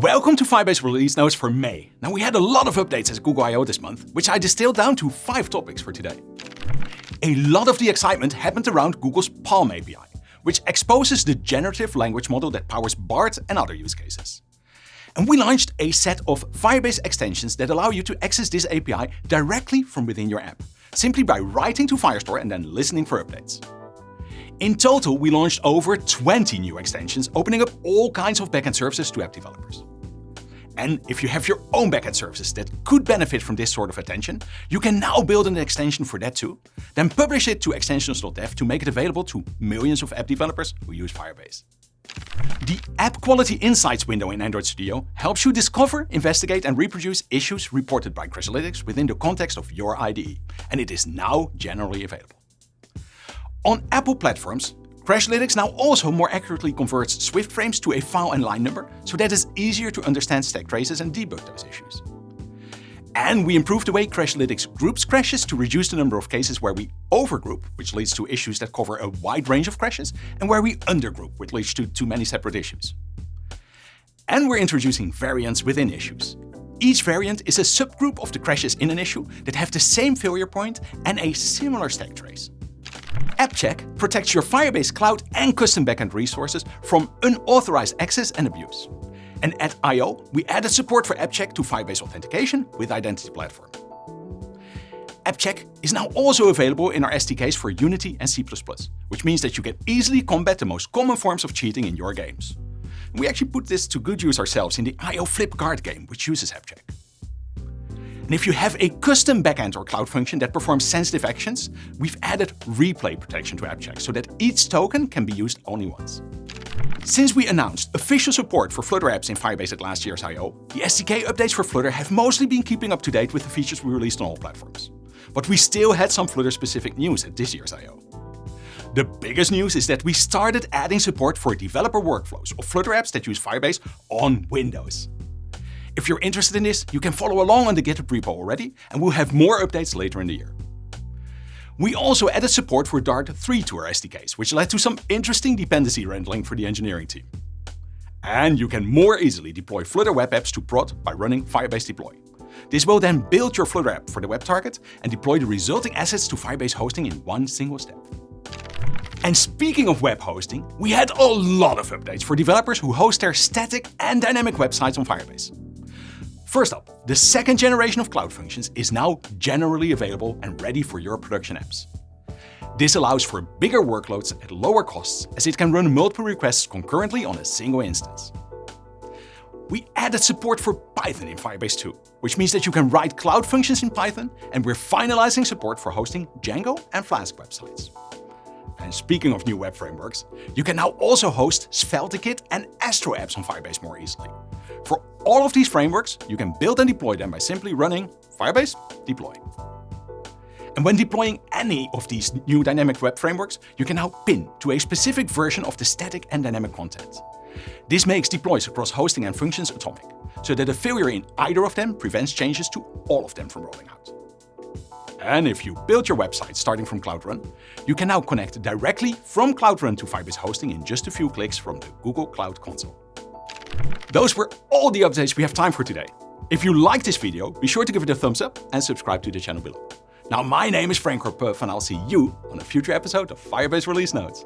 Welcome to Firebase Release Notes for May. Now, we had a lot of updates at Google I/O this month, which I distilled down to 5 topics for today. A lot of the excitement happened around Google's PaLM API, which exposes the generative language model that powers BART and other use cases. And we launched a set of Firebase extensions that allow you to access this API directly from within your app, simply by writing to Firestore and then listening for updates. In total, we launched over 20 new extensions, opening up all kinds of backend services to app developers. And if you have your own backend services that could benefit from this sort of attention, you can now build an extension for that too, then publish it to extensions.dev to make it available to millions of app developers who use Firebase. The App Quality Insights window in Android Studio helps you discover, investigate, and reproduce issues reported by Crashlytics within the context of your IDE, and it is now generally available. On Apple platforms, Crashlytics now also more accurately converts Swift frames to a file and line number, so that it's easier to understand stack traces and debug those issues. And we improved the way Crashlytics groups crashes to reduce the number of cases where we overgroup, which leads to issues that cover a wide range of crashes, and where we undergroup, which leads to too many separate issues. And we're introducing variants within issues. Each variant is a subgroup of the crashes in an issue that have the same failure point and a similar stack trace. AppCheck protects your Firebase cloud and custom backend resources from unauthorized access and abuse. And at I/O, we added support for AppCheck to Firebase authentication with Identity Platform. AppCheck is now also available in our SDKs for Unity and C++, which means that you can easily combat the most common forms of cheating in your games. We actually put this to good use ourselves in the I/O Flip Guard game, which uses AppCheck. And if you have a custom backend or cloud function that performs sensitive actions, we've added replay protection to AppCheck so that each token can be used only once. Since we announced official support for Flutter apps in Firebase at last year's I/O, the SDK updates for Flutter have mostly been keeping up to date with the features we released on all platforms. But we still had some Flutter-specific news at this year's I/O. The biggest news is that we started adding support for developer workflows of Flutter apps that use Firebase on Windows. If you're interested in this, you can follow along on the GitHub repo already, and we'll have more updates later in the year. We also added support for Dart 3 to our SDKs, which led to some interesting dependency handling for the engineering team. And you can more easily deploy Flutter web apps to prod by running Firebase deploy. This will then build your Flutter app for the web target and deploy the resulting assets to Firebase hosting in one single step. And speaking of web hosting, we had a lot of updates for developers who host their static and dynamic websites on Firebase. First up, the second generation of Cloud Functions is now generally available and ready for your production apps. This allows for bigger workloads at lower costs, as it can run multiple requests concurrently on a single instance. We added support for Python in Firebase 2, which means that you can write Cloud Functions in Python, and we're finalizing support for hosting Django and Flask websites. And speaking of new web frameworks, you can now also host SvelteKit and Astro apps on Firebase more easily. For all of these frameworks, you can build and deploy them by simply running Firebase deploy. And when deploying any of these new dynamic web frameworks, you can now pin to a specific version of the static and dynamic content. This makes deploys across hosting and functions atomic, so that a failure in either of them prevents changes to all of them from rolling out. And if you build your website starting from Cloud Run, you can now connect directly from Cloud Run to Firebase hosting in just a few clicks from the Google Cloud Console. Those were all the updates we have time for today. If you liked this video, be sure to give it a thumbs up and subscribe to the channel below. Now, my name is Frank van Puffelen, and I'll see you on a future episode of Firebase Release Notes.